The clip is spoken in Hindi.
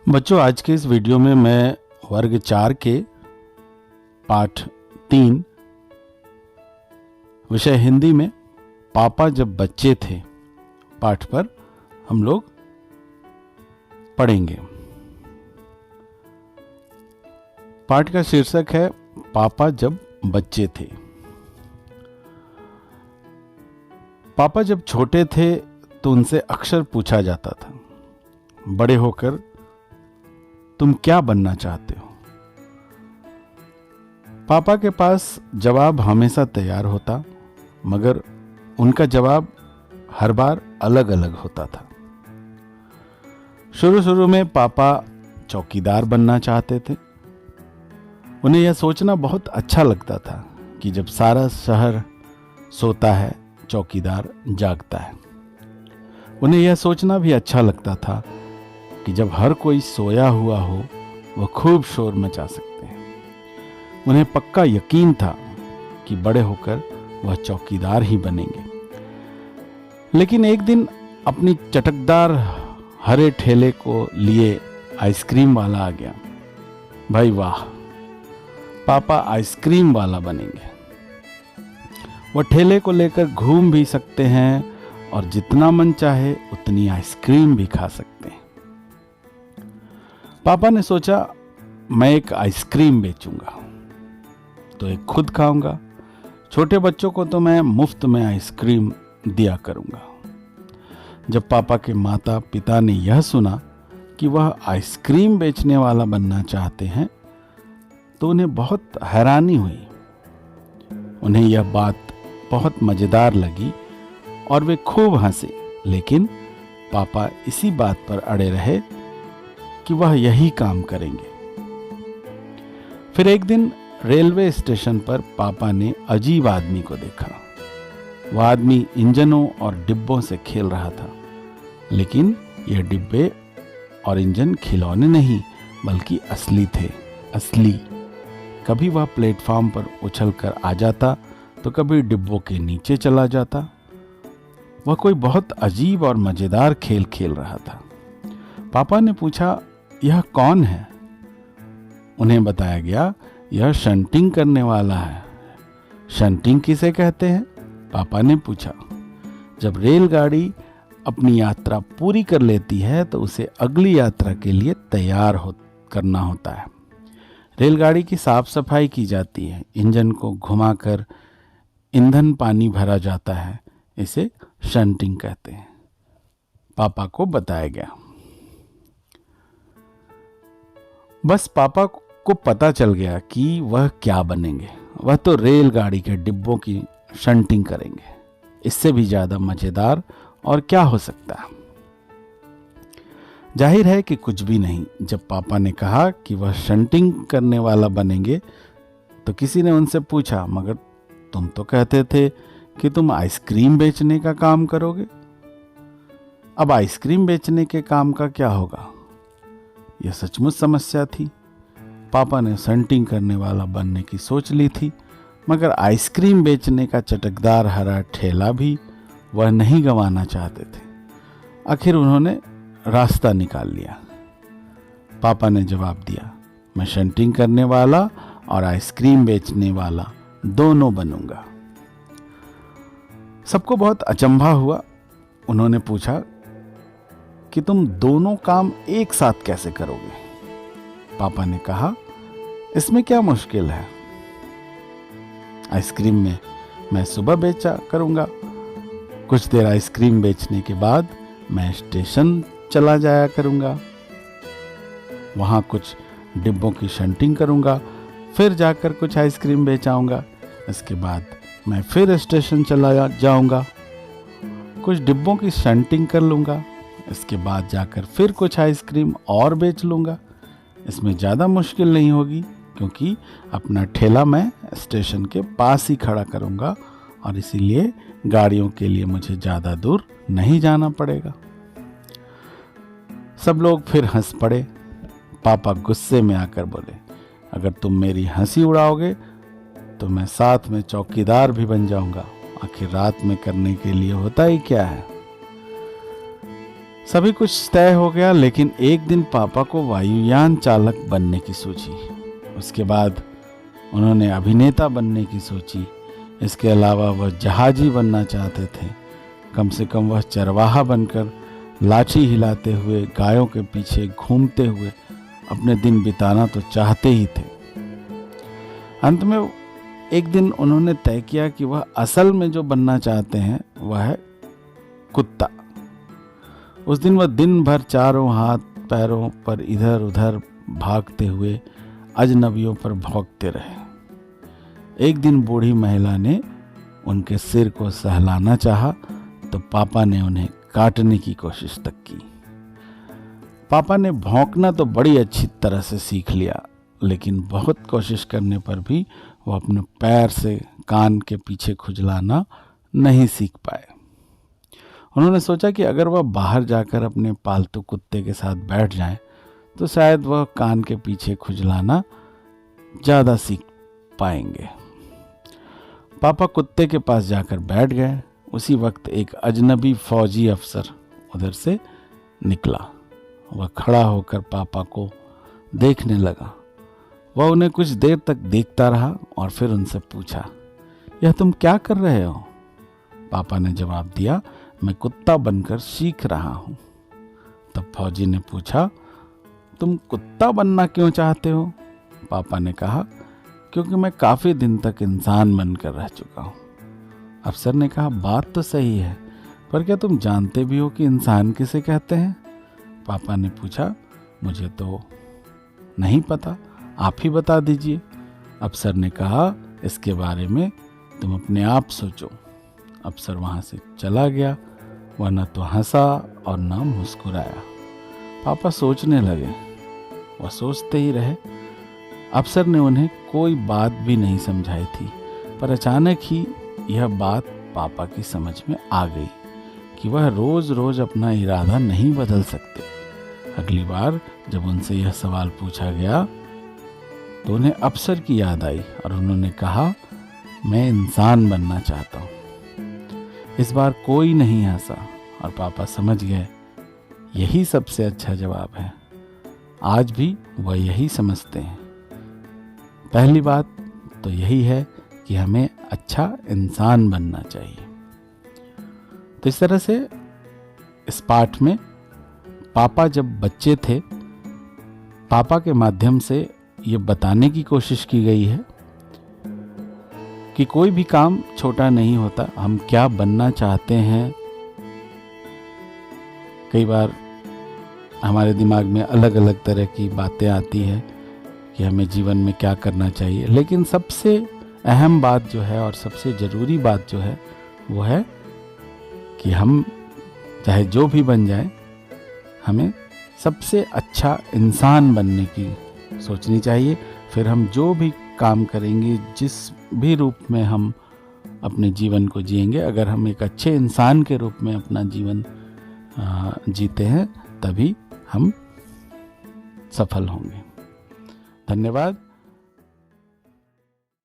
बच्चों, आज के इस वीडियो में मैं वर्ग 4 के पाठ 3 विषय हिंदी में पापा जब बच्चे थे पाठ पर हम लोग पढ़ेंगे। पाठ का शीर्षक है पापा जब बच्चे थे। पापा जब छोटे थे तो उनसे अक्सर पूछा जाता था, बड़े होकर तुम क्या बनना चाहते हो? पापा के पास जवाब हमेशा तैयार होता, मगर उनका जवाब हर बार अलग अलग होता था। शुरू में पापा चौकीदार बनना चाहते थे। उन्हें यह सोचना बहुत अच्छा लगता था कि जब सारा शहर सोता है, चौकीदार जागता है। उन्हें यह सोचना भी अच्छा लगता था कि जब हर कोई सोया हुआ हो, वह खूब शोर मचा सकते हैं। उन्हें पक्का यकीन था कि बड़े होकर वह चौकीदार ही बनेंगे। लेकिन एक दिन अपनी चटकदार हरे ठेले को लिए आइसक्रीम वाला आ गया। भाई वाह, पापा आइसक्रीम वाला बनेंगे। वह ठेले को लेकर घूम भी सकते हैं और जितना मन चाहे उतनी आइसक्रीम भी खा सकते हैं। पापा ने सोचा, मैं एक आइसक्रीम बेचूंगा तो एक खुद खाऊंगा। छोटे बच्चों को तो मैं मुफ्त में आइसक्रीम दिया करूंगा। जब पापा के माता पिता ने यह सुना कि वह आइसक्रीम बेचने वाला बनना चाहते हैं तो उन्हें बहुत हैरानी हुई। उन्हें यह बात बहुत मजेदार लगी और वे खूब हंसे। लेकिन पापा इसी बात पर अड़े रहे कि वह यही काम करेंगे। फिर एक दिन रेलवे स्टेशन पर पापा ने अजीब आदमी को देखा। वह आदमी इंजनों और डिब्बों से खेल रहा था, लेकिन यह डिब्बे और इंजन खिलौने नहीं बल्कि असली थे। असली। कभी वह प्लेटफॉर्म पर उछलकर आ जाता तो कभी डिब्बों के नीचे चला जाता। वह कोई बहुत अजीब और मजेदार खेल खेल रहा था। पापा ने पूछा, यह कौन है? उन्हें बताया गया, यह शंटिंग करने वाला है। शंटिंग किसे कहते हैं? पापा ने पूछा। जब रेलगाड़ी अपनी यात्रा पूरी कर लेती है तो उसे अगली यात्रा के लिए तैयार करना होता है। रेलगाड़ी की साफ सफाई की जाती है, इंजन को घुमाकर ईंधन पानी भरा जाता है। इसे शंटिंग कहते हैं। पापा को बताया गया। बस पापा को पता चल गया कि वह क्या बनेंगे। वह तो रेलगाड़ी के डिब्बों की शंटिंग करेंगे। इससे भी ज्यादा मजेदार और क्या हो सकता है? जाहिर है कि कुछ भी नहीं। जब पापा ने कहा कि वह शंटिंग करने वाला बनेंगे तो किसी ने उनसे पूछा, मगर तुम तो कहते थे कि तुम आइसक्रीम बेचने का काम करोगे। अब आइसक्रीम बेचने के काम का क्या होगा? यह सचमुच समस्या थी। पापा ने शंटिंग करने वाला बनने की सोच ली थी, मगर आइसक्रीम बेचने का चटकदार हरा ठेला भी वह नहीं गंवाना चाहते थे। आखिर उन्होंने रास्ता निकाल लिया। पापा ने जवाब दिया, मैं शंटिंग करने वाला और आइसक्रीम बेचने वाला दोनों बनूंगा। सबको बहुत अचंभा हुआ। उन्होंने पूछा कि तुम दोनों काम एक साथ कैसे करोगे? पापा ने कहा, इसमें क्या मुश्किल है? आइसक्रीम में मैं सुबह बेचा करूंगा। कुछ देर आइसक्रीम बेचने के बाद मैं स्टेशन चला जाया करूंगा। वहां कुछ डिब्बों की शंटिंग करूंगा, फिर जाकर कुछ आइसक्रीम बेचाऊंगा। इसके बाद मैं फिर स्टेशन चला जाऊंगा, कुछ डिब्बों की शंटिंग कर लूंगा। इसके बाद जाकर फिर कुछ आइसक्रीम और बेच लूंगा। इसमें ज़्यादा मुश्किल नहीं होगी, क्योंकि अपना ठेला मैं स्टेशन के पास ही खड़ा करूंगा और इसीलिए गाड़ियों के लिए मुझे ज़्यादा दूर नहीं जाना पड़ेगा। सब लोग फिर हंस पड़े। पापा गुस्से में आकर बोले, अगर तुम मेरी हंसी उड़ाओगे तो मैं साथ में चौकीदार भी बन जाऊंगा। आखिर रात में करने के लिए होता ही क्या है? सभी कुछ तय हो गया, लेकिन एक दिन पापा को वायुयान चालक बनने की सूझी। उसके बाद उन्होंने अभिनेता बनने की सोची। इसके अलावा वह जहाजी बनना चाहते थे। कम से कम वह चरवाहा बनकर लाठी हिलाते हुए गायों के पीछे घूमते हुए अपने दिन बिताना तो चाहते ही थे। अंत में एक दिन उन्होंने तय किया कि वह असल में जो बनना चाहते हैं वह है कुत्ता। उस दिन वह दिन भर चारों हाथ पैरों पर इधर उधर भागते हुए अजनबियों पर भौंकते रहे। एक दिन बूढ़ी महिला ने उनके सिर को सहलाना चाहा तो पापा ने उन्हें काटने की कोशिश तक की। पापा ने भौंकना तो बड़ी अच्छी तरह से सीख लिया, लेकिन बहुत कोशिश करने पर भी वो अपने पैर से कान के पीछे खुजलाना नहीं सीख पाए। उन्होंने सोचा कि अगर वह बाहर जाकर अपने पालतू कुत्ते के साथ बैठ जाएं, तो शायद वह कान के पीछे खुजलाना ज़्यादा सीख पाएंगे। पापा कुत्ते के पास जाकर बैठ गए। उसी वक्त एक अजनबी फौजी अफसर उधर से निकला। वह खड़ा होकर पापा को देखने लगा। वह उन्हें कुछ देर तक देखता रहा और फिर उनसे पूछा, यह तुम क्या कर रहे हो? पापा ने जवाब दिया, मैं कुत्ता बनकर सीख रहा हूँ। तब फौजी ने पूछा, तुम कुत्ता बनना क्यों चाहते हो? पापा ने कहा, क्योंकि मैं काफ़ी दिन तक इंसान बनकर रह चुका हूँ। अफसर ने कहा, बात तो सही है, पर क्या तुम जानते भी हो कि इंसान किसे कहते हैं? पापा ने पूछा, मुझे तो नहीं पता, आप ही बता दीजिए। अफसर ने कहा, इसके बारे में तुम अपने आप सोचो। अफसर वहाँ से चला गया। वह न तो हंसा और न मुस्कुराया। पापा सोचने लगे। वह सोचते ही रहे। अफसर ने उन्हें कोई बात भी नहीं समझाई थी, पर अचानक ही यह बात पापा की समझ में आ गई कि वह रोज रोज अपना इरादा नहीं बदल सकते। अगली बार जब उनसे यह सवाल पूछा गया तो उन्हें अफसर की याद आई और उन्होंने कहा, मैं इंसान बनना चाहता हूँ। इस बार कोई नहीं हंसा और पापा समझ गए यही सबसे अच्छा जवाब है। आज भी वह यही समझते हैं। पहली बात तो यही है कि हमें अच्छा इंसान बनना चाहिए। तो इस तरह से इस पाठ में पापा जब बच्चे थे, पापा के माध्यम से ये बताने की कोशिश की गई है कि कोई भी काम छोटा नहीं होता। हम क्या बनना चाहते हैं, कई बार हमारे दिमाग में अलग अलग तरह की बातें आती है कि हमें जीवन में क्या करना चाहिए, लेकिन सबसे अहम बात जो है और सबसे ज़रूरी बात जो है वो है कि हम चाहे जो भी बन जाए, हमें सबसे अच्छा इंसान बनने की सोचनी चाहिए। फिर हम जो भी काम करेंगे, जिस भी रूप में हम अपने जीवन को जिएंगे, अगर हम एक अच्छे इंसान के रूप में अपना जीवन जीते हैं, तभी हम सफल होंगे। धन्यवाद।